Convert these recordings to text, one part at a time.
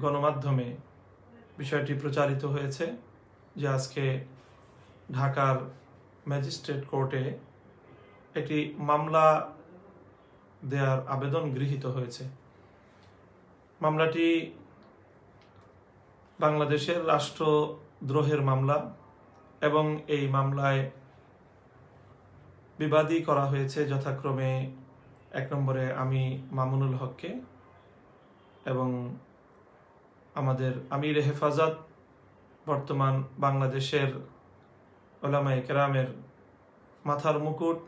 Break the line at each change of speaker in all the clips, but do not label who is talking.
গণমাধ্যমে বিষয়টি প্রচারিত হয়েছে যে আজকে ঢাকার ম্যাজিস্ট্রেট কোর্টে একটি মামলা দেওয়ার আবেদন গৃহীত হয়েছে। মামলাটি বাংলাদেশের রাষ্ট্রদ্রোহের মামলা এবং এই মামলায় বিবাদী করা হয়েছে যথাক্রমে 1 নম্বরে আমি মামুনুল হককে এবং আমাদের আমির হেফাজত বর্তমান বাংলাদেশের উলামায়ে কেরামের মাথার মুকুট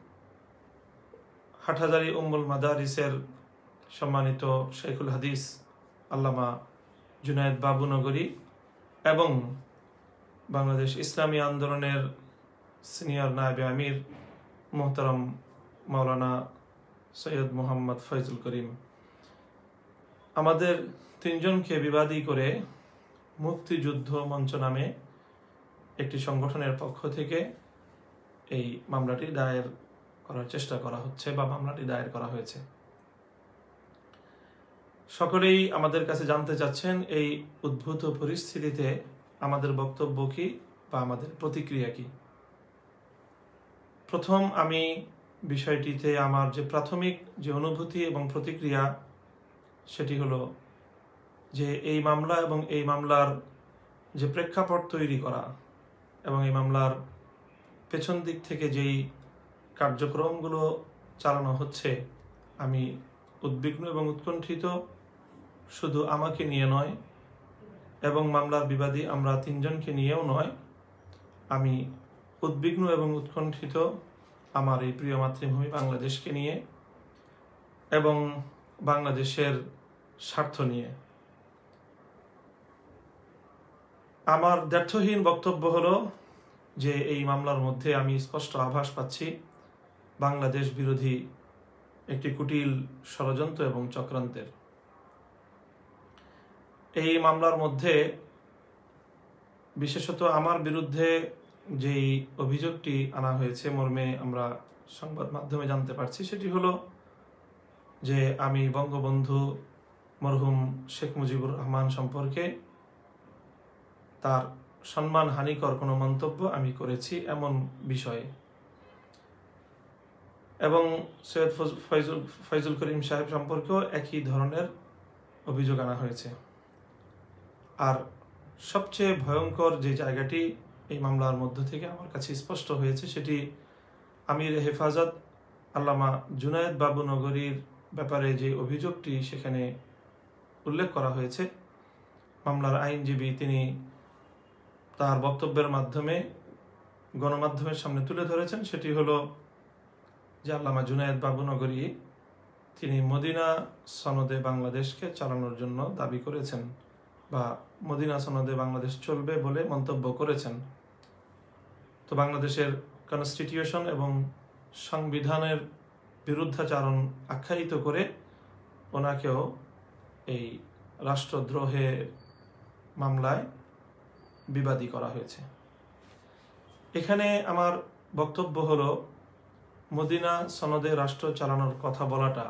হাটহাজারী উম্মুল মাদারিসের সম্মানিত শেখুল হাদিস আল্লামা জুনায়েদ বাবুনগরী এবং বাংলাদেশ ইসলামী আন্দোলনের সিনিয়র নায়েবে আমির মোহতারাম মাওলানা সৈয়দ মোহাম্মদ ফয়জুল করিম, আমাদের 3 জনকে বিবাদী করে মুক্তিযুদ্ধ মঞ্চ নামে একটি সংগঠনের পক্ষ থেকে এই মামলাটি দায়ের করার চেষ্টা করা হচ্ছে বা মামলাটি দায়ের করা হয়েছে। সকলেই আমাদের কাছে জানতে চাচ্ছেন এই উদ্ভূত পরিস্থিতিতে আমাদের বক্তব্য কি বা আমাদের প্রতিক্রিয়া কি। প্রথম আমি বিষয়টিতে আমার যে প্রাথমিক যে অনুভূতি এবং প্রতিক্রিয়া সেটি হলো যে এই মামলা এবং এই মামলার যে প্রেক্ষাপট তৈরি করা এবং এই মামলার পেছন দিক থেকে যেই কার্যক্রমগুলো চালানো হচ্ছে, আমি উদ্বিগ্ন এবং উৎকণ্ঠিত, শুধু আমাকে নিয়ে নয় এবং মামলার বিবাদী আমরা 3 জনকে নিয়েও নয়। আমি উদ্বিগ্ন এবং উৎকণ্ঠিত আমার এই প্রিয় মাতৃভূমি বাংলাদেশকে নিয়ে এবং বাংলাদেশের স্বার্থ নিয়ে। আমার দ্ব্যর্থহীন বক্তব্য হলো যে এই মামলার মধ্যে আমি স্পষ্ট আভাস পাচ্ছি বাংলাদেশ বিরোধী একটি কুটিল ষড়যন্ত্র এবং চক্রান্তের। এই মামলার মধ্যে বিশেষত আমার বিরুদ্ধে যেই অভিযোগটি আনা হয়েছে মর্মে আমরা সংবাদ মাধ্যমে জানতে পারছি সেটি হলো যে আমি বঙ্গবন্ধু মরহুম শেখ মুজিবুর রহমান সম্পর্কে তার সম্মান হানিকর কোনো মন্তব্য আমি করেছি এমন বিষয়ে, এবং সৈয়দ ফয়জুল করিম সাহেব সম্পর্কেও একই ধরনের অভিযোগ আনা হয়েছে। আর সবচেয়ে ভয়ঙ্কর যে জায়গাটি এই মামলার মধ্য থেকে আমার কাছে স্পষ্ট হয়েছে সেটি আমির হেফাজত আল্লামা জুনায়েদ বাবুনগরীর ব্যাপারে যে অভিযোগটি সেখানে উল্লেখ করা হয়েছে। মামলার আইনজীবী তিনি তার বক্তব্যের মাধ্যমে গণমাধ্যমের সামনে তুলে ধরেছেন সেটি হলো যে আল্লামা জুনায়েদ বাবুনগরী তিনি মদিনা সনদে বাংলাদেশকে চালানোর জন্য দাবি করেছেন বা মদিনা সনদে বাংলাদেশ চলবে বলে মন্তব্য করেছেন। তো বাংলাদেশের কনস্টিটিউশন এবং সংবিধানের বিরুদ্ধাচারণ আখ্যায়িত করে ওনাকেও এই রাষ্ট্রদ্রোহের মামলায় বিবাদী করা হয়েছে। এখানে আমার বক্তব্য হলো মদিনা সনদে রাষ্ট্র চালানোর কথা বলাটা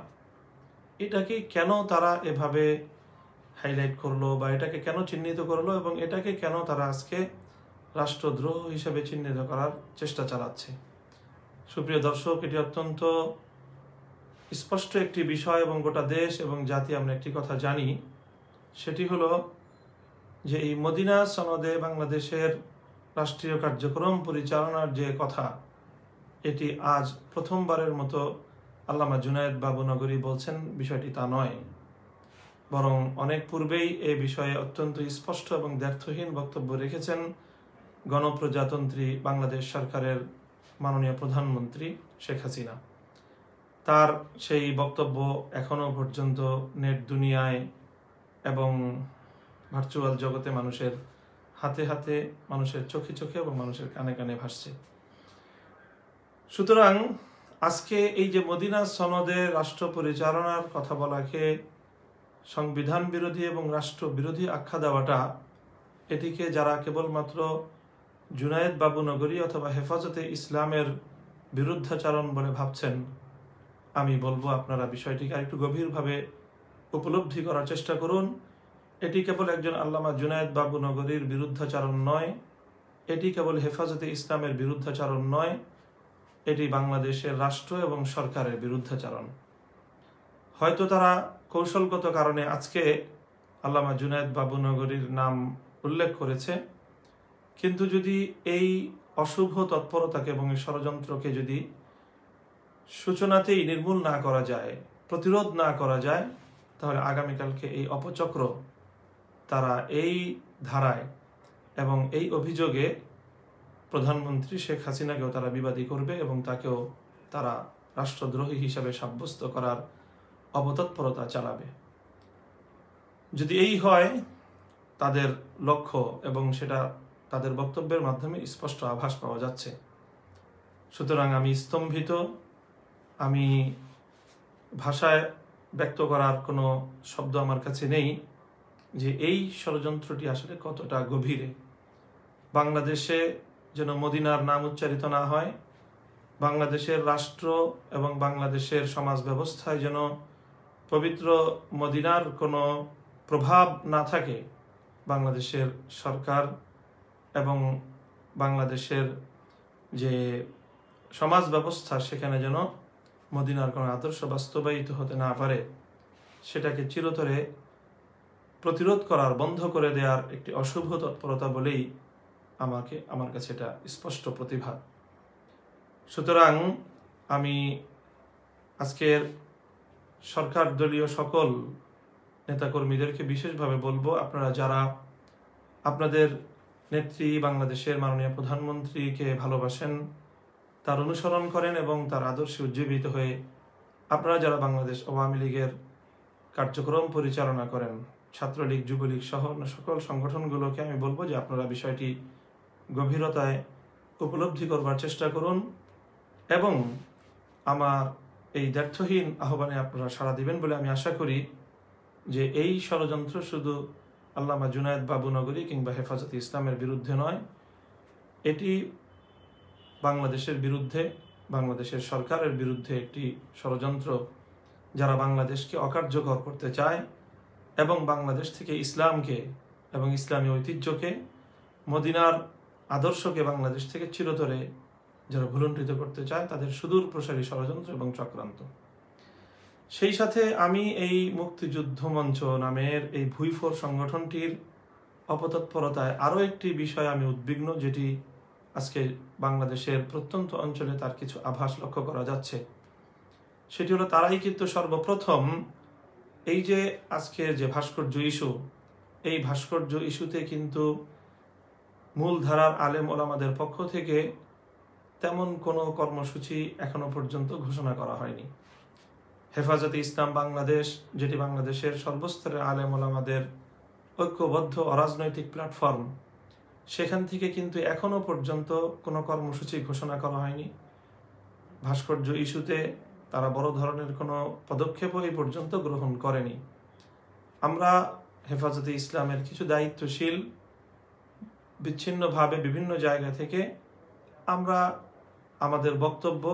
এটাকে কেন তারা এভাবে হাইলাইট করলো বা এটাকে কেন চিহ্নিত করলো এবং এটাকে কেন তারা আজকে রাষ্ট্রদ্রোহ হিসেবে চিহ্নিত করার চেষ্টা চালাচ্ছে। সুপ্রিয় দর্শক, এটি অত্যন্ত স্পষ্ট একটি বিষয় এবং গোটা দেশ এবং জাতি আমরা একটি কথা জানি, সেটি হলো যে এই মদিনা সনদে বাংলাদেশের রাষ্ট্রীয় কার্যক্রম পরিচালনার যে কথা এটি আজ প্রথমবারের মতো আল্লামা জুনায়েদ বাবুনগরী বলছেন বিষয়টি তা নয়, বরং অনেক পূর্বেই এই বিষয়ে অত্যন্ত স্পষ্ট এবং দ্ব্যর্থহীন বক্তব্য রেখেছেন গণপ্রজাতন্ত্রী বাংলাদেশ সরকারের মাননীয় প্রধানমন্ত্রী শেখ হাসিনা। তার সেই বক্তব্য এখনো পর্যন্ত নেট দুনিয়ায় এবং ভার্চুয়াল জগতে মানুষের হাতে হাতে, মানুষের চোখে চোখে এবং মানুষের কানে কানে ভাসছে। সুতরাং আজকে এই যে মদিনা সনদে রাষ্ট্র পরিচালনার কথা বলাকে সংবিধান বিরোধী এবং রাষ্ট্র বিরোধী আখ্যা দেওয়াটা, এটিকে যারা কেবলমাত্র জুনায়েদ বাবুনগরী অথবা হেফাজতে ইসলামের বিরুদ্ধাচারণ বলে ভাবছেন, আমি বলবো আপনারা বিষয়টিকে আরেকটু গভীরভাবে উপলব্ধি করার চেষ্টা করুন এটি কেবল একজন আল্লামা জুনায়েদ বাবু নগরীর বিরুদ্ধাচারণ নয়, এটি কেবল হেফাজতে ইসলামের বিরুদ্ধাচারণ নয়, এটি বাংলাদেশের রাষ্ট্র এবং সরকারের বিরুদ্ধাচারণ। হয়তো তারা কৌশলগত কারণে আজকে আল্লামা জুনায়েদ বাবু নগরীর নাম উল্লেখ করেছে, কিন্তু যদি এই অশুভ তৎপরতাকে এবং এই ষড়যন্ত্রকে যদি সূচনাতেই নির্মূল না করা যায়, প্রতিরোধ না করা যায়, তাহলে আগামীকালকে এই অপচক্র তারা এই ধারায় এবং এই অভিযোগে প্রধানমন্ত্রী শেখ হাসিনাকেও তারা বিবাদী করবে এবং তাকেও তারা রাষ্ট্রদ্রোহী হিসাবে সাব্যস্ত করার অপতৎপরতা চালাবে। যদি এই হয় তাদের লক্ষ্য, এবং সেটা তাদের বক্তব্যের মাধ্যমে স্পষ্ট আভাস পাওয়া যাচ্ছে। সুতরাং আমি স্তম্ভিত, আমি ভাষায় ব্যক্ত করার কোনো শব্দ আমার কাছে নেই যে এই ষড়যন্ত্রটি আসলে কতটা গভীরে। বাংলাদেশে যেন মদিনার নাম উচ্চারিত না হয়, বাংলাদেশের রাষ্ট্র এবং বাংলাদেশের সমাজ ব্যবস্থায় যেন পবিত্র মদিনার কোনো প্রভাব না থাকে, বাংলাদেশের সরকার এবং বাংলাদেশের যে সমাজ ব্যবস্থা সেখানে যেন মদিনার কোনো আদর্শ বাস্তবায়িত হতে না পারে, সেটাকে চিরতরে প্রতিরোধ করার, বন্ধ করে দেওয়ার একটি অশুভ তৎপরতা বলেই আমার কাছে এটা স্পষ্ট প্রতিভা। সুতরাং আমি আজকের সরকার দলীয় সকল নেতাকর্মীদেরকে বিশেষভাবে বলবো, আপনারা যারা আপনাদের নেত্রী বাংলাদেশের মাননীয় প্রধানমন্ত্রীকে ভালোবাসেন, তার অনুসরণ করেন এবং তার আদর্শে উজ্জীবিত হয়ে আপনারা যারা বাংলাদেশ আওয়ামী লীগের কার্যক্রম পরিচালনা করেন, ছাত্রলীগ, যুবলীগ সহ সকল সংগঠনগুলোকে আমি বলবো যে আপনারা বিষয়টি গভীরতায় উপলব্ধি করবার চেষ্টা করুন এবং আমার এই দ্ব্যর্থহীন আহ্বানে আপনারা সাড়া দিবেন বলে আমি আশা করি যে এই ষড়যন্ত্র শুধু আল্লামা জুনায়েদ বাবু নগরী কিংবা হেফাজতে ইসলামের বিরুদ্ধে নয়, এটি বাংলাদেশের বিরুদ্ধে, বাংলাদেশের সরকারের বিরুদ্ধে একটি ষড়যন্ত্র, যারা বাংলাদেশকে অকার্যকর করতে চায় এবং বাংলাদেশ থেকে ইসলামকে এবং ইসলামী ঐতিহ্যকে, মদিনার আদর্শকে বাংলাদেশ থেকে চিরতরে যারা ভুলুণ্ঠিত করতে চায়, তাদের সুদূর প্রসারী ষড়যন্ত্র এবং চক্রান্ত। সেই সাথে আমি এই মুক্তিযুদ্ধ মঞ্চ নামের এই ভুইফোর সংগঠনটির অপতৎপরতায় আরও একটি বিষয় আমি উদ্বিগ্ন, যেটি আজকে বাংলাদেশের প্রত্যন্ত অঞ্চলে তার কিছু আভাস লক্ষ্য করা যাচ্ছে। সেটি হলো, তারাই কিন্তু সর্বপ্রথম এই যে আজকের যে ভাস্কর্য ইস্যু, এই ভাস্কর্য ইস্যুতে কিন্তু মূলধারার আলেম ওলামাদের পক্ষ থেকে তেমন কোনো কর্মসূচি এখনো পর্যন্ত ঘোষণা করা হয়নি। হেফাজতে ইসলাম বাংলাদেশ, যেটি বাংলাদেশের সর্বস্তরের আলেম ওলামাদের ঐক্যবদ্ধ অরাজনৈতিক প্ল্যাটফর্ম, সেখান থেকে কিন্তু এখনো পর্যন্ত কোনো কর্মসূচি ঘোষণা করা হয়নি। ভাস্কর্য ইস্যুতে তারা বড় ধরনের কোনো পদক্ষেপও এই পর্যন্ত গ্রহণ করেনি। আমরা হেফাজতে ইসলামের কিছু দায়িত্বশীল বিচ্ছিন্নভাবে বিভিন্ন জায়গা থেকে আমরা আমাদের বক্তব্য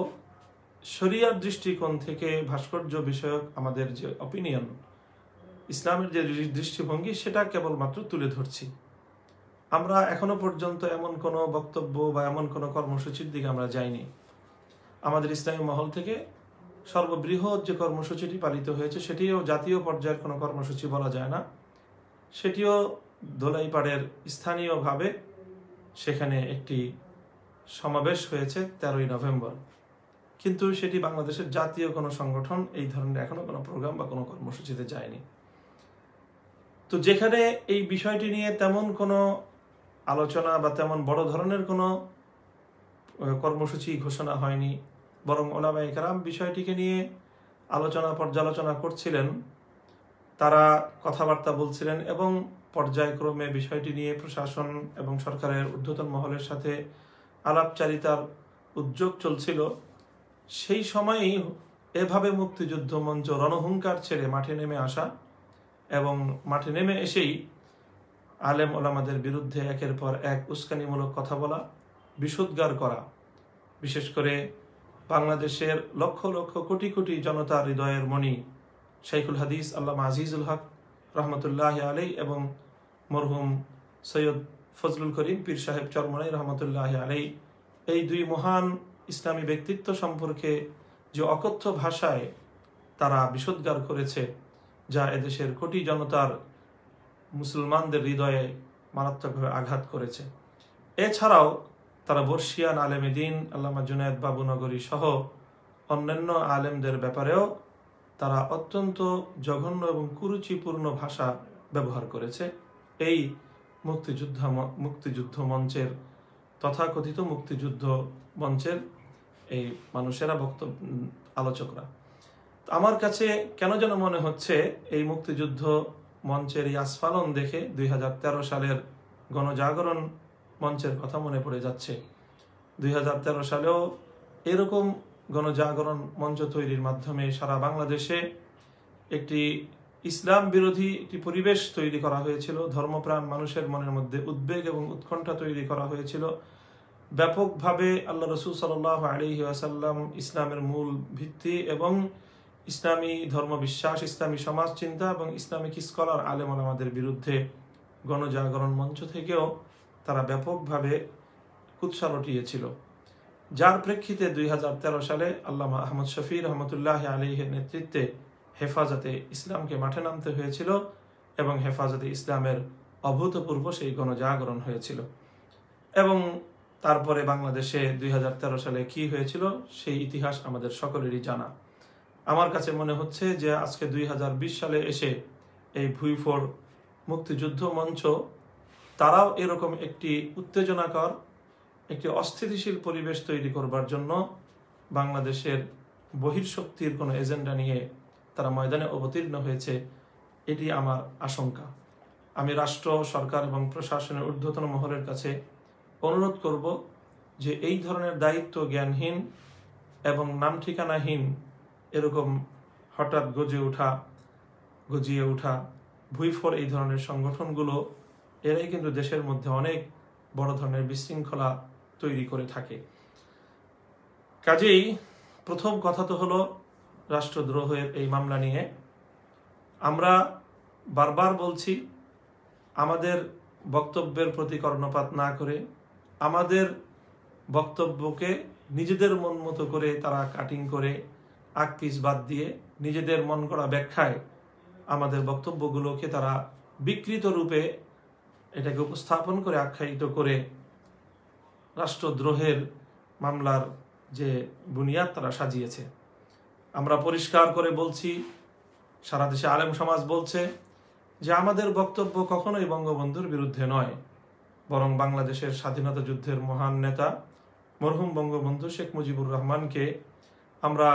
শরিয়ার দৃষ্টিকোণ থেকে ভাস্কর্য বিষয়ক আমাদের যে অপিনিয়ন, ইসলামের যে দৃষ্টিভঙ্গি, সেটা কেবলমাত্র তুলে ধরছি। আমরা এখনো পর্যন্ত এমন কোনো বক্তব্য বা এমন কোনো কর্মসূচির দিকে আমরা যাইনি। আমাদের ইসলামী মহল থেকে সর্ববৃহৎ যে কর্মসূচিটি পালিত হয়েছে, সেটিও জাতীয় পর্যায়ের কোনো কর্মসূচি বলা যায় না, সেটিও দোলাইপাড়ের স্থানীয়ভাবে সেখানে একটি সমাবেশ হয়েছে 13ই নভেম্বর, কিন্তু সেটি বাংলাদেশের জাতীয় কোনো সংগঠন এই ধরনের এখনো কোনো প্রোগ্রাম বা কোনো কর্মসূচিতে যায়নি। তো যেখানে এই বিষয়টি নিয়ে তেমন কোনো আলোচনা বা তেমন বড় ধরনের কোনো কর্মসূচি ঘোষণা হয়নি, বরং ওলামায়ে কেরাম বিষয়টিকে নিয়ে আলোচনা পর্যালোচনা করছিলেন, তারা কথাবার্তা বলছিলেন এবং পর্যায়ক্রমে বিষয়টি নিয়ে প্রশাসন এবং সরকারের ঊর্ধ্বতন মহলের সাথে আলাপচারিতার উদ্যোগ চলছিল। সেই সময়েই এভাবে মুক্তিযুদ্ধ মঞ্চ রণহুঙ্কার ছেড়ে মাঠে নেমে আসা এবং মাঠে নেমে এসেই আলেম ওলামাদের বিরুদ্ধে একের পর এক উস্কানিমূলক কথা বলা, বিষোদ্গার করা, বিশেষ করে বাংলাদেশের লক্ষ লক্ষ কোটি কোটি জনতার হৃদয়ের মণি শাইখুল হাদিস আল্লামা আজিজুল হক রহমতুল্লাহ আলাই এবং মরহুম সৈয়দ ফজলুল করিম পীর সাহেব চরমনাই রহমতুল্লাহ আলাই, এই দুই মহান ইসলামী ব্যক্তিত্ব সম্পর্কে যে অকথ্য ভাষায় তারা বিষোদ্গার করেছে, যা এদেশের কোটি জনতার মুসলমানদের হৃদয়ে মারাত্মকভাবে আঘাত করেছে। এছাড়াও তারা বর্ষিয়ান আলেমে দ্বীন আল্লামা জুনায়েদ বাবুনগরী সহ অন্যান্য আলেমদের ব্যাপারেও তারা অত্যন্ত জঘন্য এবং কুরুচিপূর্ণ ভাষা ব্যবহার করেছে। এই মুক্তিযুদ্ধ মঞ্চের তথাকথিত মুক্তিযুদ্ধ মঞ্চের এই মানুষেরা, আলোচকরা। আমার কাছে কেন যেন মনে হচ্ছে এই মুক্তিযুদ্ধ মঞ্চের এই আস্ফালন দেখে 2013 সালের গণজাগরণ মঞ্চের কথা মনে পড়ে যাচ্ছে। 2013 সালেও এরকম গণজাগরণ মঞ্চ তৈরির মাধ্যমে সারা বাংলাদেশে একটি ইসলাম বিরোধী একটি পরিবেশ তৈরি করা হয়েছিল। ধর্মপ্রাণ মানুষের মনের মধ্যে উদ্বেগ এবং উৎকণ্ঠা তৈরি করা হয়েছিল। ব্যাপকভাবে আল্লাহ রসুল সাল্লাল্লাহু আলাইহি ওয়াসাল্লাম, ইসলামের মূল ভিত্তি এবং ইসলামী ধর্মবিশ্বাস, ইসলামী সমাজ চিন্তা এবং ইসলামিক স্কলার আলেম ওলামাদের বিরুদ্ধে গণজাগরণ মঞ্চ থেকেও তারা ব্যাপকভাবে কুৎসা রটিয়েছিল, যার প্রেক্ষিতে 2013 সালে আল্লামা আহমদ শফি রহমতুল্লাহ আলাইহির নেতৃত্বে হেফাজতে ইসলামকে মাঠে নামতে হয়েছিল এবং হেফাজতে ইসলামের অভূতপূর্ব সেই গণজাগরণ হয়েছিল। এবং তারপরে বাংলাদেশে 2013 সালে কি হয়েছিল সেই ইতিহাস আমাদের সকলেরই জানা। আমার কাছে মনে হচ্ছে যে আজকে 2020 সালে এসে এই ভুইফোর মুক্তিযুদ্ধ মঞ্চ তারাও এরকম একটি উত্তেজনাকর, একটি অস্থিতিশীল পরিবেশ তৈরি করবার জন্য বাংলাদেশের বহির্শক্তির কোনো এজেন্ডা নিয়ে তারা ময়দানে অবতীর্ণ হয়েছে, এটি আমার আশঙ্কা। আমি রাষ্ট্র, সরকার এবং প্রশাসনের ঊর্ধ্বতন মহলের কাছে অনুরোধ করব যে এই ধরনের দায়িত্ব জ্ঞানহীন এবং নাম ঠিকানাহীন এরকম হঠাৎ গজিয়ে ওঠা ভুইফোর এই ধরনের সংগঠনগুলো, এরাই কিন্তু দেশের মধ্যে অনেক বড় ধরনের বিশৃঙ্খলা তৈরি করে থাকে। কাজেই প্রথম কথা তো হলো রাষ্ট্রদ্রোহের এই মামলা নিয়ে আমরা বারবার বলছি, আমাদের বক্তব্যের প্রতি কর্ণপাত না করে, আমাদের বক্তব্যকে নিজেদের মন মতো করে তারা কাটিং করে আকপিস বাদ দিয়ে নিজেদের মন গড়া ব্যাখ্যায় আমাদের বক্তব্যগুলোকে তারা বিকৃত রূপে এটাকে উপস্থাপন করে আখ্যায়িত করে রাষ্ট্রদ্রোহের মামলার যে বুনিয়াদ তারা সাজিয়েছে। আমরা পরিষ্কার করে বলছি, সারা দেশে আলেম সমাজ বলছে যে আমাদের বক্তব্য কখনোই বঙ্গবন্ধুর বিরুদ্ধে নয়, বরং বাংলাদেশের স্বাধীনতা যুদ্ধের মহান নেতা মরহুম বঙ্গবন্ধু শেখ মুজিবুর রহমানকে আমরা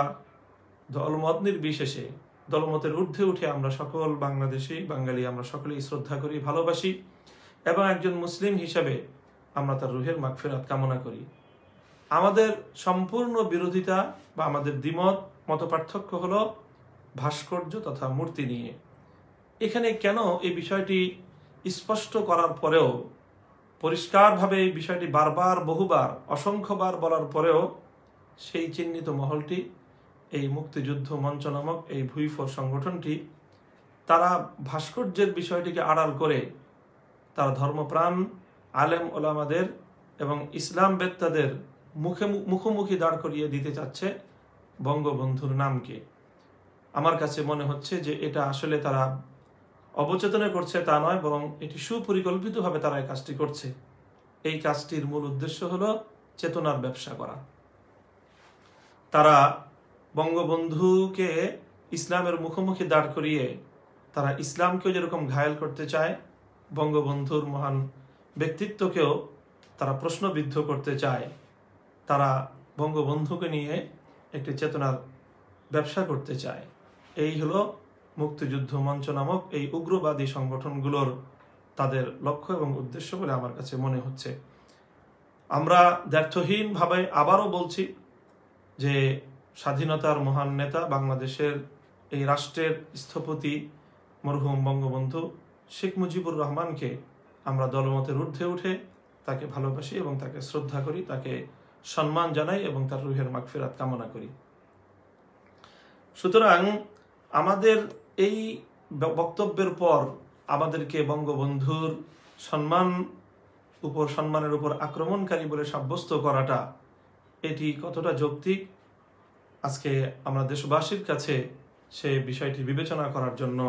দলমত নির্বিশেষে, দলমতের ঊর্ধ্বে উঠে আমরা সকল বাংলাদেশি বাঙালি আমরা সকলেই শ্রদ্ধা করি, ভালোবাসি এবং একজন মুসলিম হিসাবে আমরা তার রুহের মাগফিরাত কামনা করি। আমাদের সম্পূর্ণ বিরোধিতা বা আমাদের দ্বিমত মতপার্থক্য হলো ভাস্কর্য তথা মূর্তি নিয়ে। এখানে কেন এই বিষয়টি স্পষ্ট করার পরেও, পরিষ্কারভাবে এই বিষয়টি বারবার বহুবার অসংখ্যবার বলার পরেও সেই চিহ্নিত মহলটি, এই মুক্তিযুদ্ধ মঞ্চ নামক এই ভুইফোর সংগঠনটি, তারা ভাস্কর্যের বিষয়টিকে আড়াল করে তারা ধর্মপ্রাণ আলেম ওলামাদের এবং ইসলাম বেত্তাদের মুখোমুখি দাঁড় করিয়ে দিতে চাচ্ছে বঙ্গবন্ধুর নামকে। আমার কাছে মনে হচ্ছে যে এটা আসলে তারা অবচেতনে করছে তা নয়, বরং এটি সুপরিকল্পিতভাবে তারা এই কাজটি করছে। এই কাজটির মূল উদ্দেশ্য হলো চেতনার ব্যবসা করা। তারা বঙ্গবন্ধুকে ইসলামের মুখোমুখি দাঁড় করিয়ে তারা ইসলামকেও যেরকম ঘায়েল করতে চায়, বঙ্গবন্ধুর মহান ব্যক্তিত্বকেও তারা প্রশ্নবিদ্ধ করতে চায়। তারা বঙ্গবন্ধুকে নিয়ে একটি চেতনার ব্যবসা করতে চায়। এই হলো মুক্তিযুদ্ধ মঞ্চ নামক এই উগ্রবাদী সংগঠনগুলোর তাদের লক্ষ্য এবং উদ্দেশ্য বলে আমার কাছে মনে হচ্ছে। আমরা দ্ব্যর্থহীনভাবে আবারও বলছি যে স্বাধীনতার মহান নেতা, বাংলাদেশের এই রাষ্ট্রের স্থপতি মরহুম বঙ্গবন্ধু শেখ মুজিবুর রহমানকে আমরা দলমতের ঊর্ধ্বে উঠে তাকে ভালোবাসি এবং তাকে শ্রদ্ধা করি, তাকে সম্মান জানাই এবং তার রুহের মাগফিরাত কামনা করি। সুতরাং আমাদের এই বক্তব্যের পর আমাদেরকে বঙ্গবন্ধুর সম্মানের উপর আক্রমণকারী বলে সাব্যস্ত করাটা এটি কতটা যৌক্তিক, আজকে আমরা দেশবাসীর কাছে সে বিষয়টি বিবেচনা করার জন্য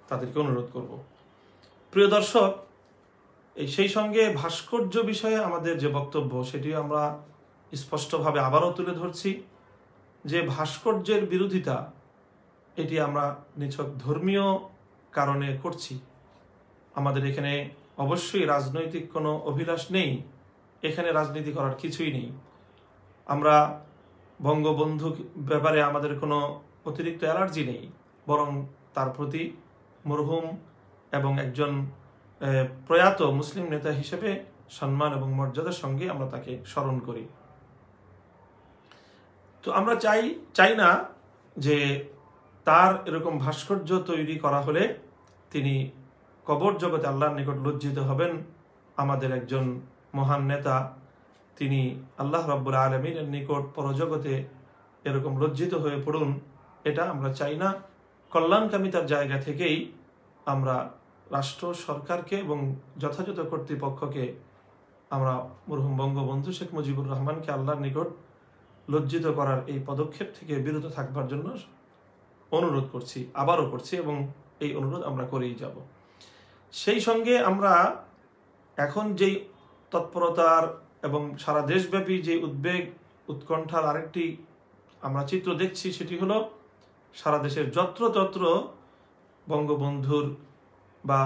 তাদেরকে অনুরোধ করব। প্রিয় দর্শক, সেই সঙ্গে ভাস্কর্য বিষয়ে আমাদের যে বক্তব্য সেটি আমরা স্পষ্টভাবে আবারও তুলে ধরছি যে ভাস্কর্যের বিরোধিতা এটি আমরা নিছক ধর্মীয় কারণে করছি। আমাদের এখানে অবশ্যই রাজনৈতিক কোনো অভিলাষ নেই, এখানে রাজনীতি করার কিছুই নেই। আমরা বঙ্গবন্ধু ব্যাপারে আমাদের কোনো অতিরিক্ত অ্যালার্জি নেই, বরং তার প্রতি মরহুম এবং একজন প্রয়াত মুসলিম নেতা হিসেবে সম্মান এবং মর্যাদার সঙ্গে আমরা তাকে স্মরণ করি। তো আমরা চাই না যে তার এরকম ভাস্কর্য তৈরি করা হলে তিনি কবর জগতে আল্লাহর নিকট লজ্জিত হবেন। আমাদের একজন মহান নেতা, তিনি আল্লাহ রাব্বুল আলামিনের নিকট পরজগতে এরকম লজ্জিত হয়ে পড়ুন, এটা আমরা চাই না। কল্যাণকামিতার জায়গা থেকেই আমরা রাষ্ট্র সরকারকে এবং যথাযথ কর্তৃপক্ষকে আমরা মরহুম বঙ্গবন্ধু শেখ মুজিবুর রহমানকে আল্লাহর নিকট লজ্জিত করার এই পদক্ষেপ থেকে বিরত থাকবার জন্য অনুরোধ করছি, আবারও করছি, এবং এই অনুরোধ আমরা করেই যাব। সেই সঙ্গে আমরা এখন যেই তৎপরতার এবং সারা দেশব্যাপী যে উদ্বেগ উৎকণ্ঠার আরেকটি আমরা চিত্র দেখছি, সেটি হলো সারা দেশের যত্রতত্র বঙ্গবন্ধুর বা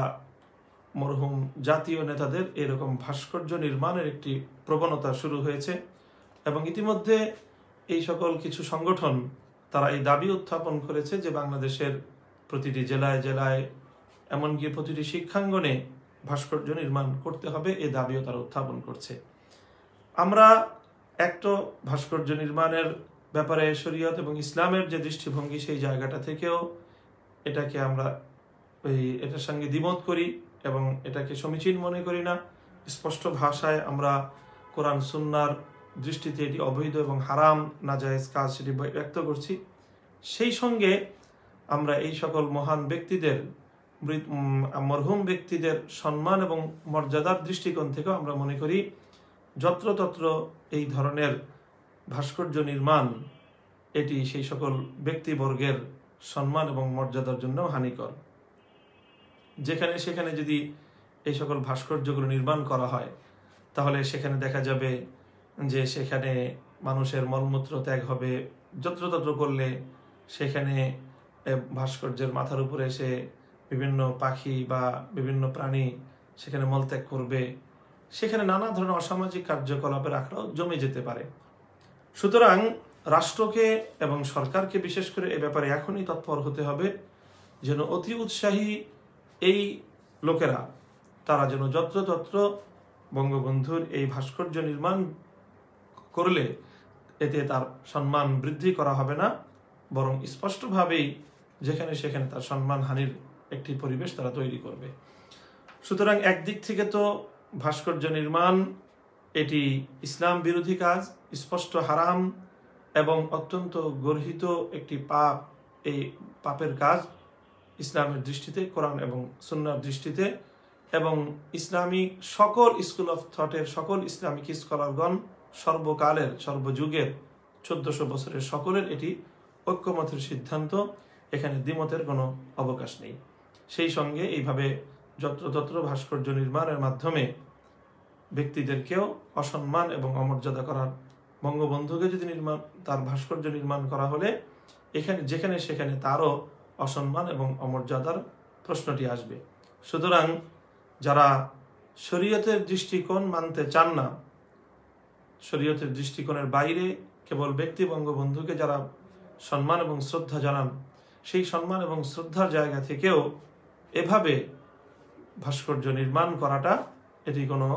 মরহুম জাতীয় নেতাদের এরকম ভাস্কর্য নির্মাণের একটি প্রবণতা শুরু হয়েছে। এবং ইতিমধ্যে এই সকল কিছু সংগঠন তারা এই দাবি উত্থাপন করেছে যে বাংলাদেশের প্রতিটি জেলায় জেলায় এমনকি প্রতিটি শিক্ষাঙ্গনে ভাস্কর্য নির্মাণ করতে হবে, এই দাবিও তারা উত্থাপন করছে। আমরা একটা ভাস্কর্য নির্মাণের ব্যাপারে শরীয়ত এবং ইসলামের যে দৃষ্টিভঙ্গি সেই জায়গাটা থেকেও এটাকে আমরা এটার সঙ্গে দ্বিমত করি এবং এটাকে সমীচীন মনে করি না। স্পষ্ট ভাষায় আমরা কোরআন সুন্নাহর দৃষ্টিতে এটি অবৈধ এবং হারাম নাজায়েজ কাজ সেটি ব্যক্ত করছি। সেই সঙ্গে আমরা এই সকল মহান ব্যক্তিদের মরহুম ব্যক্তিদের সম্মান এবং মর্যাদার দৃষ্টিকোণ থেকেও আমরা মনে করি যত্রতত্র এই ধরনের ভাস্কর্য নির্মাণ এটি সেই সকল ব্যক্তিবর্গের সম্মান এবং মর্যাদার জন্য হানিকর। যেখানে সেখানে যদি এই সকল ভাস্কর্যগুলো নির্মাণ করা হয় তাহলে সেখানে দেখা যাবে যে সেখানে মানুষের মলমূত্র ত্যাগ হবে। যত্রতত্র করলে সেখানে ভাস্কর্যের মাথার উপরে এসে বিভিন্ন পাখি বা বিভিন্ন প্রাণী সেখানে মলত্যাগ করবে, সেখানে নানা ধরনের অসামাজিক কার্যকলাপের আখড়াও জমে যেতে পারে। সুতরাং রাষ্ট্রকে এবং সরকারকে বিশেষ করে এ ব্যাপারে এখনই তৎপর হতে হবে, যেন অতি উৎসাহী এই লোকেরা তারা যেন যত্রতত্র বঙ্গবন্ধুর এই ভাস্কর্য নির্মাণ করলে এতে তার সম্মান বৃদ্ধি করা হবে না, বরং স্পষ্টভাবেই যেখানে সেখানে তার সম্মান হানির একটি পরিবেশ তারা তৈরি করবে। সুতরাং একদিক থেকে তো ভাস্কর্য নির্মাণ এটি ইসলাম বিরোধী কাজ, স্পষ্ট হারাম এবং অত্যন্ত গর্হিত একটি পাপ। এই পাপের কাজ ইসলামের দৃষ্টিতে, কোরআন এবং সুন্নাহর দৃষ্টিতে এবং ইসলামিক সকল স্কুল অফ থটের সকল ইসলামিক স্কলারগণ সর্বকালের সর্বযুগের 1400 বছরের সকলের এটি ঐক্যমতের সিদ্ধান্ত, এখানে দ্বিমতের কোনো অবকাশ নেই। সেই সঙ্গে এইভাবে যত্রতত্র ভাস্কর্য নির্মাণের মাধ্যমে ব্যক্তিদেরকেও অসম্মান এবং অমর্যাদা করার, বঙ্গবন্ধুকে যদি তার ভাস্কর্য নির্মাণ করা হলে এখানে যেখানে সেখানে তারও অসম্মান এবং অমর্যাদার প্রশ্নটি আসবে। সুতরাং যারা শরীয়তের দৃষ্টিকোণ মানতে চান না, শরীয়তের দৃষ্টিকোণের বাইরে কেবল ব্যক্তি বঙ্গবন্ধুকে যারা সম্মান এবং শ্রদ্ধা জানান, সেই সম্মান এবং শ্রদ্ধার জায়গা থেকেও এভাবে ভাস্কর্য নির্মাণ করাটা এটি কোনো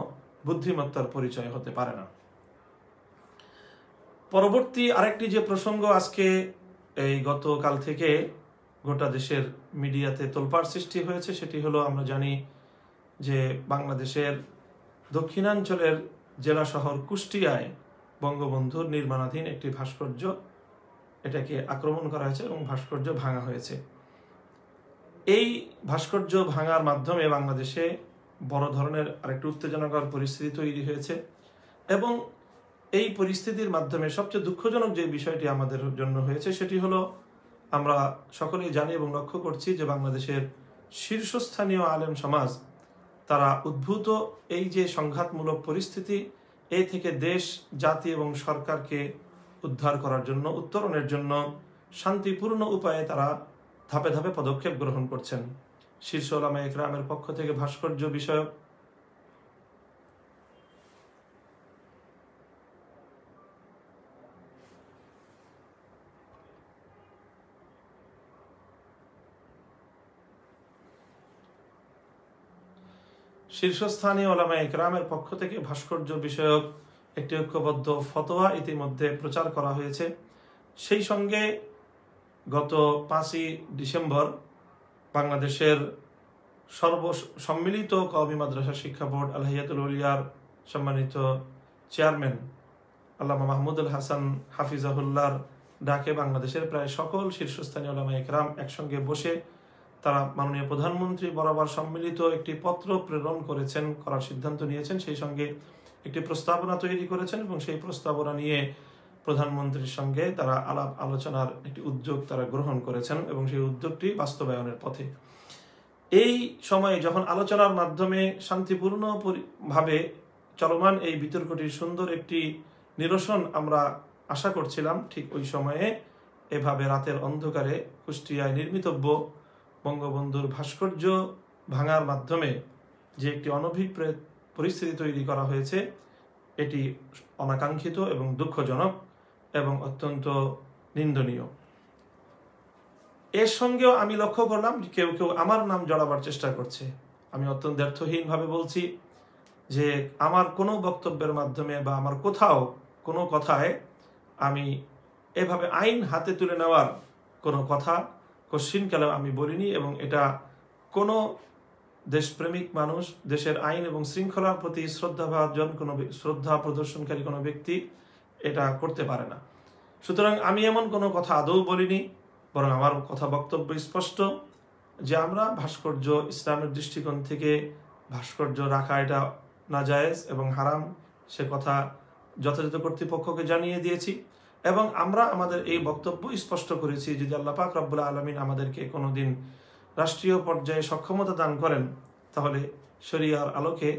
বুদ্ধিমত্তার পরিচয় হতে পারে না। পরবর্তী আরেকটি যে প্রসঙ্গ আজকে এই গতকাল থেকে গোটা দেশের মিডিয়াতে তোলপাড় সৃষ্টি হয়েছে, সেটি হলো আমরা জানি যে বাংলাদেশের দক্ষিণাঞ্চলের জেলা শহর কুষ্টিয়ায় বঙ্গবন্ধুর নির্মাণাধীন একটি ভাস্কর্য, এটাকে আক্রমণ করা হয়েছে এবং ভাস্কর্য ভাঙা হয়েছে। এই ভাস্কর্য ভাঙার মাধ্যমে বাংলাদেশে বড় ধরনের আরেকটি উত্তেজনাকর পরিস্থিতি তৈরি হয়েছে এবং এই পরিস্থিতির মাধ্যমে সবচেয়ে দুঃখজনক যে বিষয়টি আমাদের জন্য হয়েছে সেটি হলো আমরা সকলেই জানি এবং লক্ষ্য করছি যে বাংলাদেশের শীর্ষস্থানীয় আলেম সমাজ তারা উদ্ভূত এই যে সংঘাতমূলক পরিস্থিতি এই থেকে দেশ জাতি এবং সরকারকে উদ্ধার করার জন্য উত্তরণের জন্য শান্তিপূর্ণ উপায়ে তারা ধাপে ধাপে পদক্ষেপ গ্রহণ করছেন। শীর্ষ উলামায়ে কেরামের পক্ষ থেকে ভাস্কর্য বিষয়ক শীর্ষস্থানীয় উলামায়ে কেরামের পক্ষ থেকে ভাস্কর্য বিষয়ক একটি ঐক্যবদ্ধ ফতোয়া ইতিমধ্যে প্রচার করা হয়েছে। সেই সঙ্গে গত 5ই ডিসেম্বর বাংলাদেশের সম্মিলিত কওমি মাদ্রাসা শিক্ষা বোর্ড আল হাইয়াতুল উলিয়ার সম্মানিত চেয়ারম্যান আল্লামা মাহমুদুল হাসান হাফিজাহুল্লাহর ডাকে বাংলাদেশের প্রায় সকল শীর্ষস্থানীয় উলামায়ে কেরাম একসঙ্গে বসে তারা মাননীয় প্রধানমন্ত্রী বরাবর সম্মিলিত একটি পত্র প্রেরণ করার সিদ্ধান্ত নিয়েছেন। সেই সঙ্গে একটি প্রস্তাবনা তৈরি করেছেন এবং সেই প্রস্তাবনা নিয়ে প্রধানমন্ত্রীর সঙ্গে তারা আলাপ আলোচনার একটি উদ্যোগ তারা গ্রহণ করেছেন এবং সেই উদ্যোগটি বাস্তবায়নের পথে। এই সময়ে যখন আলোচনার মাধ্যমে শান্তিপূর্ণ ভাবে চলমান এই বিতর্কটির সুন্দর একটি নিরসন আমরা আশা করছিলাম, ঠিক ওই সময়ে এভাবে রাতের অন্ধকারে কুষ্টিয়ায় নির্মিতব্য বঙ্গবন্ধুর ভাস্কর্য ভাঙার মাধ্যমে যে একটি অনভিপ্রেত পরিস্থিতি তৈরি করা হয়েছে এটি অনাকাঙ্ক্ষিত এবং দুঃখজনক এবং অত্যন্ত নিন্দনীয়। এর সঙ্গেও আমি লক্ষ্য করলাম কেউ কেউ আমার নাম জড়াবার চেষ্টা করছে। আমি অত্যন্ত দ্ব্যর্থহীনভাবে বলছি যে আমার কোনো বক্তব্যের মাধ্যমে বা আমার কোথাও কোনো কথায় আমি এভাবে আইন হাতে তুলে নেওয়ার কোনো কথা কোশ্চিনকালেও আমি বলিনি এবং এটা কোনো দেশপ্রেমিক মানুষ, দেশের আইন এবং শৃঙ্খলার প্রতি শ্রদ্ধাভাজন কোনো শ্রদ্ধা প্রদর্শনকারী কোনো ব্যক্তি এটা করতে পারে না। সুতরাং আমি এমন কোনো কথা আদৌ বলিনি, বরং আমার কথা বক্তব্য স্পষ্ট যে আমরা ভাস্কর্য ইসলামের দৃষ্টিকোণ থেকে ভাস্কর্য রাখা এটা নাজায়েজ এবং হারাম, সে কথা যথাযথ কর্তৃপক্ষকে জানিয়ে দিয়েছি এবং আমরা আমাদের এই বক্তব্য স্পষ্ট করেছি যদি আল্লাহ পাক রব্বুল আলামিন আমাদেরকে কোনোদিন রাষ্ট্রীয় পর্যায়ে সক্ষমতা দান করেন তাহলে শরিয়ার আলোকে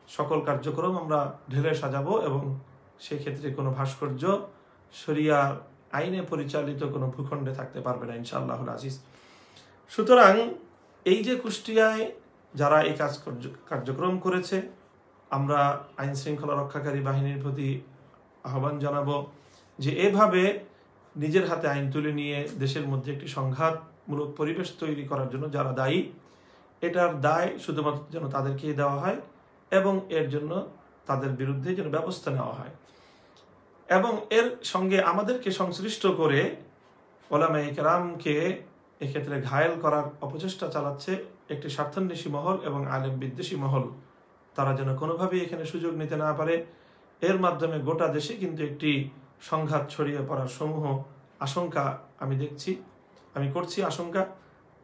সকল কার্যক্রম আমরা ঢেলে সাজাবো এবং সেক্ষেত্রে কোনো ভাস্কর্য শরিয়ার আইনে পরিচালিত কোনো ভূখণ্ডে থাকতে পারবে না ইনশাআল্লাহুল আজিজ। সুতরাং এই যে কুষ্টিয়ায় যারা এই কার্যক্রম করেছে, আমরা আইন শৃঙ্খলা রক্ষাকারী বাহিনীর প্রতি আহ্বান জানাবো যে এভাবে নিজের হাতে আইন তুলে নিয়ে দেশের মধ্যে একটি সংঘাতমূলক পরিবেশ তৈরি করার জন্য যারা দায়ী, এটার দায় শুধুমাত্র যেন তাদেরকেই দেওয়া হয় এবং এর জন্য তাদের বিরুদ্ধে যেন ব্যবস্থা নেওয়া হয় এবং এর সঙ্গে আমাদেরকে সংশ্লিষ্ট করে উলামায়ে কেরামকে এক্ষেত্রে ঘায়েল করার অপচেষ্টা চালাচ্ছে একটি স্বার্থান্বেষী মহল এবং আলেম বিদ্বেষী মহল। তারা যেন কোনোভাবেই এখানে সুযোগ নিতে না পারে। এর মাধ্যমে গোটা দেশে কিন্তু একটি সংঘাত ছড়িয়ে পড়ার সমূহ আশঙ্কা আমি করছি আশঙ্কা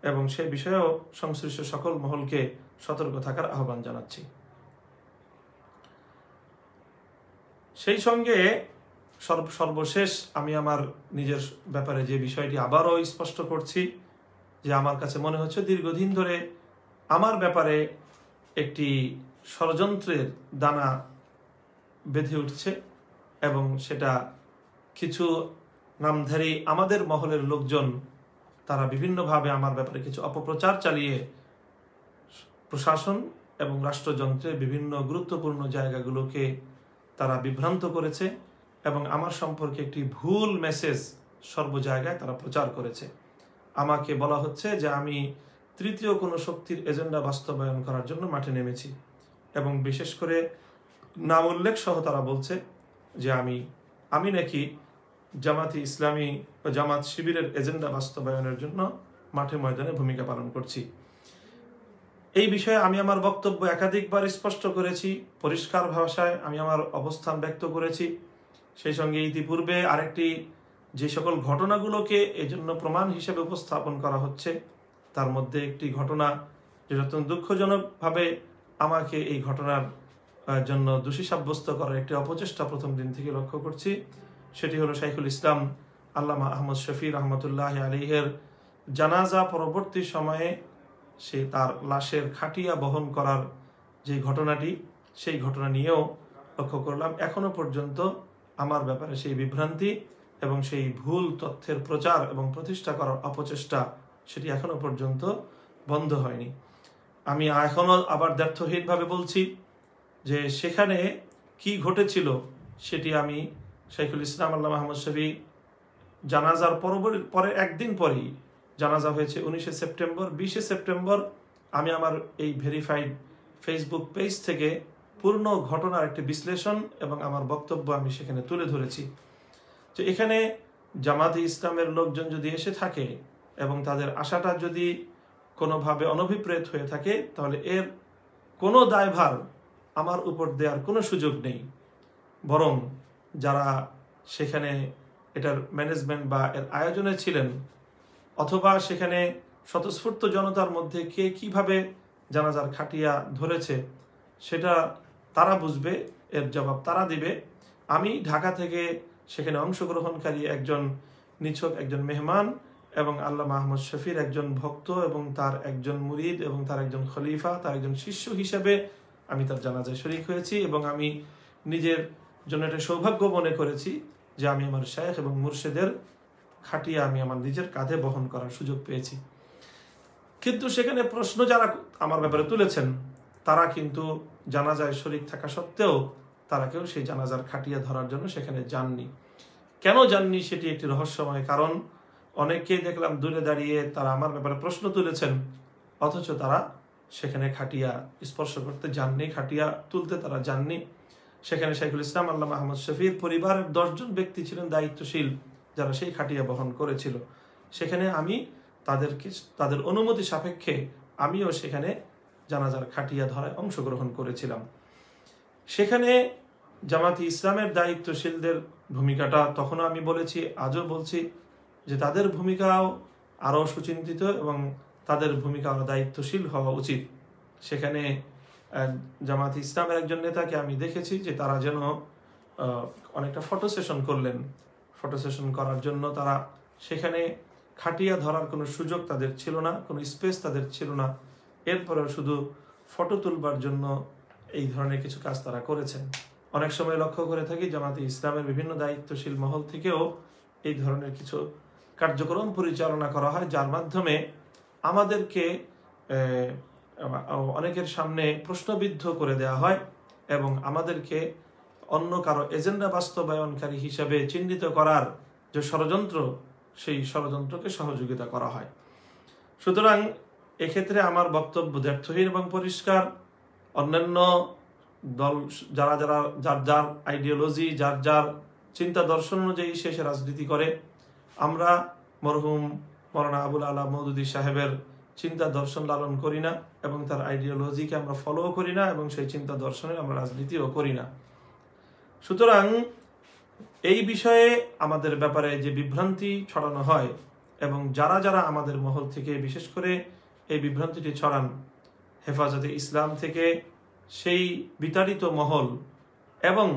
এবং সে বিষয়েও সংশ্লিষ্ট সকল মহলকে সতর্ক থাকার আহ্বান জানাচ্ছি। সেই সঙ্গে সর্বশেষ আমি আমার নিজের ব্যাপারে যে বিষয়টি আবারও স্পষ্ট করছি যে আমার কাছে মনে হচ্ছে দীর্ঘদিন ধরে আমার ব্যাপারে একটি ষড়যন্ত্রের দানা বেঁধে উঠছে এবং সেটা কিছু নামধারী আমাদের মহলের লোকজন তারা বিভিন্নভাবে আমার ব্যাপারে কিছু অপপ্রচার চালিয়ে প্রশাসন এবং রাষ্ট্রযন্ত্রের বিভিন্ন গুরুত্বপূর্ণ জায়গাগুলোকে তারা বিভ্রান্ত করেছে এবং আমার সম্পর্কে একটি ভুল মেসেজ সর্ব জায়গায় তারা প্রচার করেছে। আমাকে বলা হচ্ছে যে আমি তৃতীয় কোনো শক্তির এজেন্ডা বাস্তবায়ন করার জন্য মাঠে নেমেছি এবং বিশেষ করে নাম উল্লেখ সহ তারা বলছে যে আমি নাকি জামাতি ইসলামী বা জামাত শিবিরের এজেন্ডা বাস্তবায়নের জন্য মাঠে ময়দানে ভূমিকা পালন করছি। এই বিষয়ে আমি আমার বক্তব্য একাধিকবার স্পষ্ট করেছি, পরিষ্কার ভাষায় আমি আমার অবস্থান ব্যক্ত করেছি। সেই সঙ্গে ইতিপূর্বে আরেকটি যে সকল ঘটনাগুলোকে এজন্য প্রমাণ হিসেবে উপস্থাপন করা হচ্ছে তার মধ্যে একটি ঘটনা যেটা অত্যন্ত দুঃখজনকভাবে আমাকে এই ঘটনার জন্য দোষী সাব্যস্ত করার একটি অপচেষ্টা প্রথম দিন থেকে লক্ষ্য করছি। সেটি হলো শাইখুল ইসলাম আল্লামা আহমদ শফি রহমতুল্লাহ আলাইহির জানাজা পরবর্তী সময়ে সে তার লাশের খাটিয়া বহন করার যে ঘটনাটি, সেই ঘটনা নিয়েও লক্ষ্য করলাম এখনো পর্যন্ত আমার ব্যাপারে সেই বিভ্রান্তি এবং সেই ভুল তথ্যের প্রচার এবং প্রতিষ্ঠা করার অপচেষ্টা সেটি এখনো পর্যন্ত বন্ধ হয়নি। আমি এখনো আবার দ্ব্যর্থহীনভাবে বলছি যে সেখানে কি ঘটেছিল সেটি আমি শাইখুল ইসলাম আল্লামা আহমদ শফি জানাজার পরে একদিন পরেই, জানাজা হয়েছে 19শে সেপ্টেম্বর, 20শে সেপ্টেম্বর আমি আমার এই ভেরিফাইড ফেসবুক পেজ থেকে পূর্ণ ঘটনার একটি বিশ্লেষণ এবং আমার বক্তব্য আমি সেখানে তুলে ধরেছি। তো এখানে জামাতে ইসলামের লোকজন যদি এসে থাকে এবং তাদের আশাটা যদি কোনোভাবে অনভিপ্রেত হয়ে থাকে, তাহলে এর কোনো দায়ভার আমার উপর দেওয়ার কোনো সুযোগ নেই। বরং যারা সেখানে এটার ম্যানেজমেন্ট বা এর আয়োজনে ছিলেন, অথবা সেখানে স্বতঃস্ফূর্ত জনতার মধ্যে কে কিভাবে জানাজার খাটিয়া ধরেছে সেটা তারা বুঝবে, এর জবাব তারা দিবে। আমি ঢাকা থেকে সেখানে অংশগ্রহণকারী একজন নিছক একজন মেহমান এবং আল্লামা আহমদ শফির একজন ভক্ত এবং তার একজন মুরিদ এবং তার একজন খলিফা, তার একজন শিষ্য হিসেবে আমি তার জানাজায় শরীক হয়েছি এবং আমি নিজের জন্য একটা সৌভাগ্য মনে করেছি যে আমি আমার শায়েখ এবং মুর্শিদের খাটিয়া আমি আমার নিজের কাঁধে বহন করার সুযোগ পেয়েছি। কিন্তু সেখানে প্রশ্ন যারা আমার ব্যাপারে তুলেছেন তারা কিন্তু জানাজায় শরীক থাকা সত্ত্বেও তারা কেউ সেই জানাজার খাটিয়া ধরার জন্য সেখানে যাননি। কেন যাননি সেটি একটি রহস্যময় কারণ। অনেককেই দেখলাম দূরে দাঁড়িয়ে তারা আমার ব্যাপারে প্রশ্ন তুলেছেন, অথচ তারা সেখানে খাটিয়া স্পর্শ করতে যাননি, খাটিয়া তুলতে তারা যাননি। সেখানে শাইখুল ইসলাম আল্লামা আহমদ শফির পরিবারের 10 জন ব্যক্তি ছিলেন দায়িত্বশীল যারা সেই খাটিয়া বহন করেছিল। সেখানে আমি তাদের অনুমতি সাপেক্ষে আমিও সেখানে জানাজার খাটিয়া ধরায় অংশগ্রহণ করেছিলাম। সেখানে জামাতি ইসলামের দায়িত্বশীলদের ভূমিকাটা তখনও আমি বলেছি, আজও বলছি যে তাদের ভূমিকাও আরও সুচিন্তিত এবং তাদের ভূমিকা আরও দায়িত্বশীল হওয়া উচিত। সেখানে জামাতি ইসলামের একজন নেতাকে আমি দেখেছি যে তারা যেন অনেকটা ফটো সেশন করলেন। ফটো সেশন করার জন্য তারা সেখানে খাটিয়া ধরার কোনো সুযোগ তাদের ছিল না, কোনো স্পেস তাদের ছিল না। এরপরেও শুধু ফটো তুলবার জন্য এই ধরনের কিছু কাজ তারা করেছেন। অনেক সময় লক্ষ্য করে থাকি জামাতে ইসলামের বিভিন্ন দায়িত্বশীল মহল থেকেও এই ধরনের কিছু কার্যক্রম পরিচালনা করা হয়, যার মাধ্যমে আমাদেরকে অনেকের সামনে প্রশ্নবিদ্ধ করে দেওয়া হয় এবং আমাদেরকে অন্য কারো এজেন্ডা বাস্তবায়নকারী হিসাবে চিহ্নিত করার যে ষড়যন্ত্র, সেই ষড়যন্ত্রকে সহযোগিতা করা হয়। সুতরাং এক্ষেত্রে আমার বক্তব্য দ্ব্যর্থহীন এবং পরিষ্কার। অন্যান্য দল যারা যার যার আইডিওলজি, যার যার চিন্তা দর্শন অনুযায়ী শেষ রাজনীতি করে, আমরা মরহুম মৌলানা আবুল আলা মওদুদী সাহেবের চিন্তা দর্শন লালন করি না এবং তার আইডিওলজিকে আমরা ফলো করি না এবং সেই চিন্তা দর্শনে আমরা রাজনীতিও করি না। সুতরাং এই বিষয়ে আমাদের ব্যাপারে যে বিভ্রান্তি ছড়ানো হয় এবং যারা যারা আমাদের মহল থেকে বিশেষ করে এই বিভ্রান্তিটি ছড়ান, হেফাজতে ইসলাম থেকে সেই বিতাড়িত মহল এবং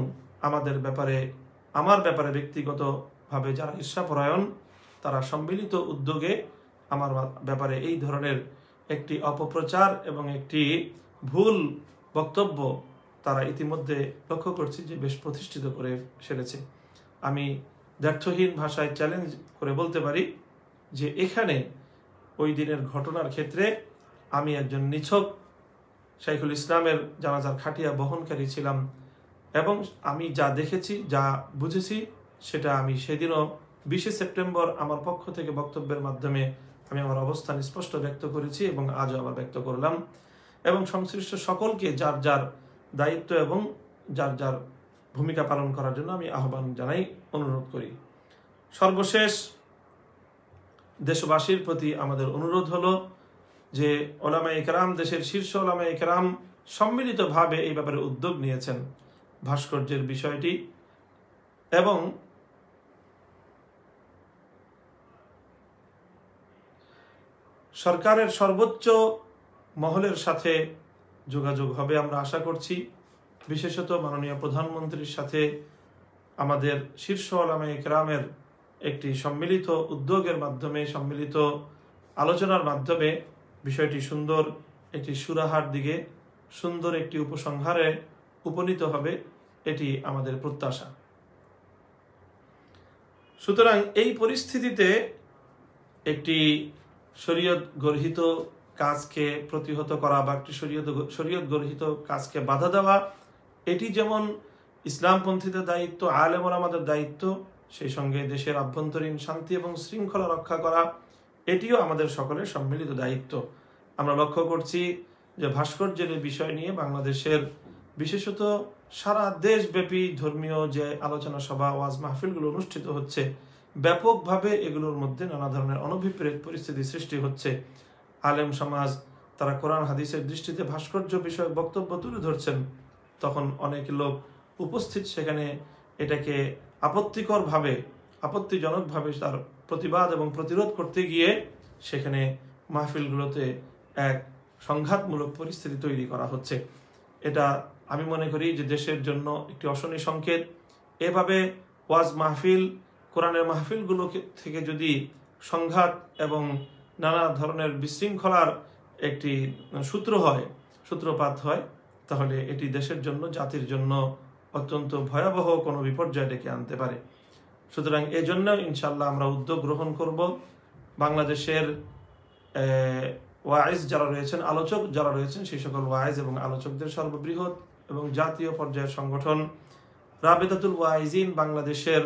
আমার ব্যাপারে ব্যক্তিগতভাবে যারা ঈর্ষাপরায়ণ, তারা সম্মিলিত উদ্যোগে আমার ব্যাপারে এই ধরনের একটি অপপ্রচার এবং একটি ভুল বক্তব্য তারা ইতিমধ্যে লক্ষ্য করছি যে বেশ প্রতিষ্ঠিত করে সেরেছে। আমি দ্ব্যর্থহীন ভাষায় চ্যালেঞ্জ করে বলতে পারি যে এখানে ওই দিনের ঘটনার ক্ষেত্রে আমি একজন নিছক শাইখুল ইসলামের জানাজার খাটিয়া বহনকারী ছিলাম এবং আমি যা দেখেছি, যা বুঝেছি, সেটা আমি সেদিনও 20শে সেপ্টেম্বর আমার পক্ষ থেকে বক্তব্যের মাধ্যমে আমি আমার অবস্থান স্পষ্ট ব্যক্ত করেছি এবং আজও আবার ব্যক্ত করলাম এবং সংশ্লিষ্ট সকলকে যার যার দায়িত্ব এবং যার যার ভূমিকা পালন করার জন্য আমি আহ্বান জানাই, অনুরোধ করি। সর্বশেষ দেশবাসীর প্রতি আমাদের অনুরোধ হলো যে ওলামায়ে ইকরাম, দেশের শীর্ষ ওলামায়ে ইকরাম সম্মিলিতভাবে এই ব্যাপারে উদ্যোগ নিয়েছেন ভাস্কর্যের বিষয়টি এবং সরকারের সর্বোচ্চ মহলের সাথে যোগাযোগ হবে আমরা আশা করছি। বিশেষত মাননীয় প্রধানমন্ত্রীর সাথে আমাদের শীর্ষ উলামায়ে কেরামের একটি সম্মিলিত উদ্যোগের মাধ্যমে, সম্মিলিত আলোচনার মাধ্যমে বিষয়টি সুন্দর একটি সুরাহার দিকে, সুন্দর একটি উপসংহারে উপনীত হবে, এটি আমাদের প্রত্যাশা। সুতরাং এই পরিস্থিতিতে একটি শরীয়ত গর্হিত কাজকে প্রতিহত করা বা একটি শরীয়ত গর্হিত কাজকে বাধা দেওয়া, এটি যেমন ইসলামপন্থীদের দায়িত্ব, আলেম ওলামাদের দায়িত্ব, সেই সঙ্গে দেশের আভ্যন্তরীণ শান্তি এবং শৃঙ্খলা রক্ষা করা এটিও আমাদের সকলের সম্মিলিত দায়িত্ব। আমরা লক্ষ্য করছি যে ভাস্কর্যের বিষয় নিয়ে বাংলাদেশের বিশেষত সারা দেশব্যাপী ধর্মীয় যে আলোচনা সভা, ওয়াজ মাহফিলগুলো অনুষ্ঠিত হচ্ছে, ব্যাপকভাবে এগুলোর মধ্যে নানা ধরনের অনভিপ্রেত পরিস্থিতি সৃষ্টি হচ্ছে। আলেম সমাজ তারা কোরআন হাদিসের দৃষ্টিতে ভাস্কর্য বিষয়ে বক্তব্য তুলে ধরছেন, তখন অনেক লোক উপস্থিত সেখানে এটাকে আপত্তিজনকভাবে তার প্রতিবাদ এবং প্রতিরোধ করতে গিয়ে সেখানে মাহফিলগুলোতে এক সংঘাতমূলক পরিস্থিতি তৈরি করা হচ্ছে। এটা আমি মনে করি যে দেশের জন্য একটি অশনি সংকেত। এভাবে ওয়াজ মাহফিল, কোরআনের মাহফিলগুলো থেকে যদি সংঘাত এবং নানা ধরনের বিশৃঙ্খলার একটি সূত্রপাত হয়, তাহলে এটি দেশের জন্য, জাতির জন্য অত্যন্ত ভয়াবহ কোনো বিপর্যয় ডেকে আনতে পারে। সুতরাং এজন্য ইনশাআল্লাহ আমরা উদ্যোগ গ্রহণ করব। বাংলাদেশের ওয়াইজ যারা রয়েছেন, আলোচক যারা রয়েছেন, সেই সকল ওয়াইজ এবং আলোচকদের সর্ববৃহৎ এবং জাতীয় পর্যায়ের সংগঠন রাবেতাতুল ওয়াইজিন বাংলাদেশের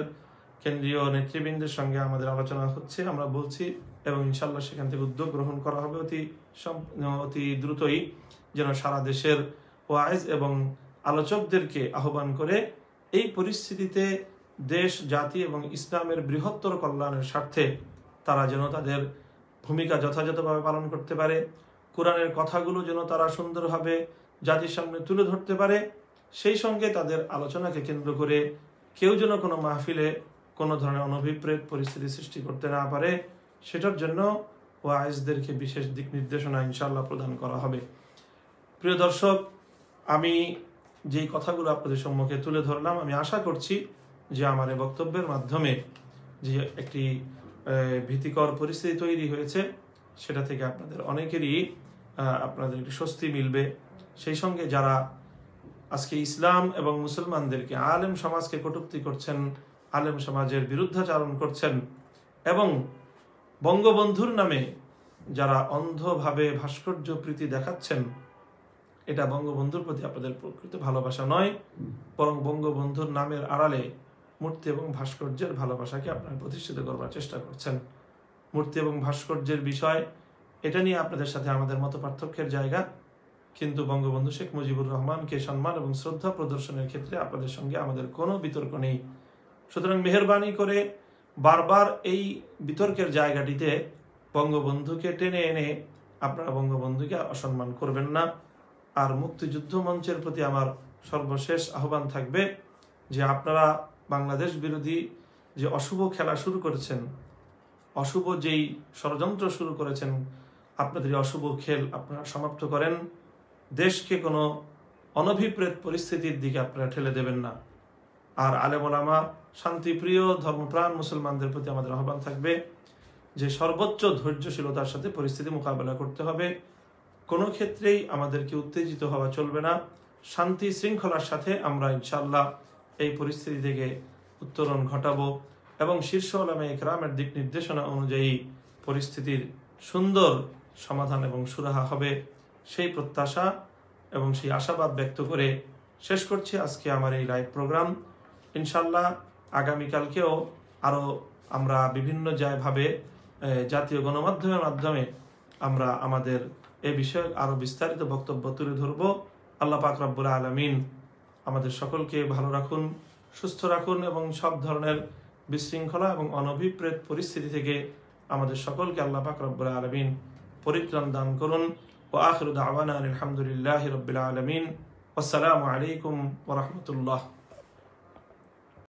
কেন্দ্রীয় নেতৃবৃন্দের সঙ্গে আমাদের আলোচনা হচ্ছে, আমরা বলছি, এবং ইনশাআল্লাহ সেখান থেকে উদ্যোগ গ্রহণ করা হবে অতি দ্রুতই, যেন সারা দেশের ওয়াইজ এবং আলোচকদেরকে আহ্বান করে এই পরিস্থিতিতে দেশ, জাতি এবং ইসলামের বৃহত্তর কল্যাণের স্বার্থে তারা যেন তাদের ভূমিকা যথাযথভাবে পালন করতে পারে, কোরআনের কথাগুলো যেন তারা সুন্দরভাবে জাতির সামনে তুলে ধরতে পারে, সেই সঙ্গে তাদের আলোচনাকে কেন্দ্র করে কেউ যেন কোনো মাহফিলে কোনো ধরনের অনভিপ্রেত পরিস্থিতি সৃষ্টি করতে না পারে, সেটার জন্য ওয়াইজদেরকে বিশেষ দিক নির্দেশনা ইনশাআল্লাহ প্রদান করা হবে। প্রিয় দর্শক, আমি যেই কথাগুলো আপনাদের সম্মুখে তুলে ধরলাম, আমি আশা করছি যে আমার এই বক্তব্যের মাধ্যমে যে একটি ভীতিকর পরিস্থিতি তৈরি হয়েছে, সেটা থেকে আপনাদের অনেকেরই আপনাদের একটি স্বস্তি মিলবে। সেই সঙ্গে যারা আজকে ইসলাম এবং মুসলমানদেরকে, আলেম সমাজকে কটূক্তি করছেন, আলেম সমাজের বিরুদ্ধাচারণ করছেন এবং বঙ্গবন্ধুর নামে যারা অন্ধভাবে ভাস্কর্য প্রীতি দেখাচ্ছেন, এটা বঙ্গবন্ধুর প্রতি আপনাদের প্রকৃত ভালোবাসা নয়, বরং বঙ্গবন্ধুর নামের আড়ালে মূর্তি এবং ভাস্কর্যের ভালোবাসাকে আপনারা প্রতিষ্ঠিত করবার চেষ্টা করছেন। মূর্তি এবং ভাস্কর্যের বিষয়, এটা নিয়ে আপনাদের সাথে আমাদের মত পার্থক্যের জায়গা, কিন্তু বঙ্গবন্ধু শেখ মুজিবুর রহমানকে সম্মান এবং শ্রদ্ধা প্রদর্শনের ক্ষেত্রে আপনাদের সঙ্গে আমাদের কোনো বিতর্ক নেই। সুতরাং মেহেরবানি করে বারবার এই বিতর্কের জায়গাটিতে বঙ্গবন্ধুকে টেনে এনে আপনারা বঙ্গবন্ধুকে অসম্মান করবেন না। আর মুক্তিযুদ্ধ মঞ্চের প্রতি আমার সর্বশেষ আহ্বান থাকবে যে আপনারা বাংলাদেশ বিরোধী যে অশুভ খেলা শুরু করেছেন, অশুভ যেই ষড়যন্ত্র শুরু করেছেন, আপনাদের অশুভ খেল আপনারা সমাপ্ত করেন। দেশকে কোনো অনভিপ্রেত পরিস্থিতির দিকে আপনারা ঠেলে দেবেন না। আর আলেম ওলামা, শান্তিপ্রিয় ধর্মপ্রাণ মুসলমানদের প্রতি আমাদের আহ্বান থাকবে যে সর্বোচ্চ ধৈর্যশীলতার সাথে পরিস্থিতি মোকাবেলা করতে হবে। কোনো ক্ষেত্রেই আমাদেরকে উত্তেজিত হওয়া চলবে না। শান্তি শৃঙ্খলার সাথে আমরা ইনশাআল্লাহ এই পরিস্থিতি থেকে উত্তরণ ঘটাবো এবং শীর্ষ উলামায়ে কেরামের দিক নির্দেশনা অনুযায়ী পরিস্থিতির সুন্দর সমাধান এবং সুরাহা হবে, সেই প্রত্যাশা এবং সেই আশাবাদ ব্যক্ত করে শেষ করছি আজকে আমার এই লাইভ প্রোগ্রাম। ইনশাআল্লাহ আগামীকালকেও আরও আমরা বিভিন্ন ভাবে জাতীয় গণমাধ্যমের মাধ্যমে আমরা আমাদের এ বিষয়ে আরো বিস্তারিত বক্তব্য তুলে ধরব। আল্লাহ পাক রব্বুল আলামিন আমাদের সকলকে ভালো রাখুন, সুস্থ রাখুন এবং সব ধরনের বিশৃঙ্খলা এবং অনভিপ্রেত পরিস্থিতি থেকে আমাদের সকলকে আল্লাহ পাক রব্বুল আলামিন পরিত্রাণ দান করুন। ওয়া আখিরু দাওয়ানা আলহামদুলিল্লাহি রাব্বিল আলামিন। আসসালামু আলাইকুম ওয়া রাহমাতুল্লাহ।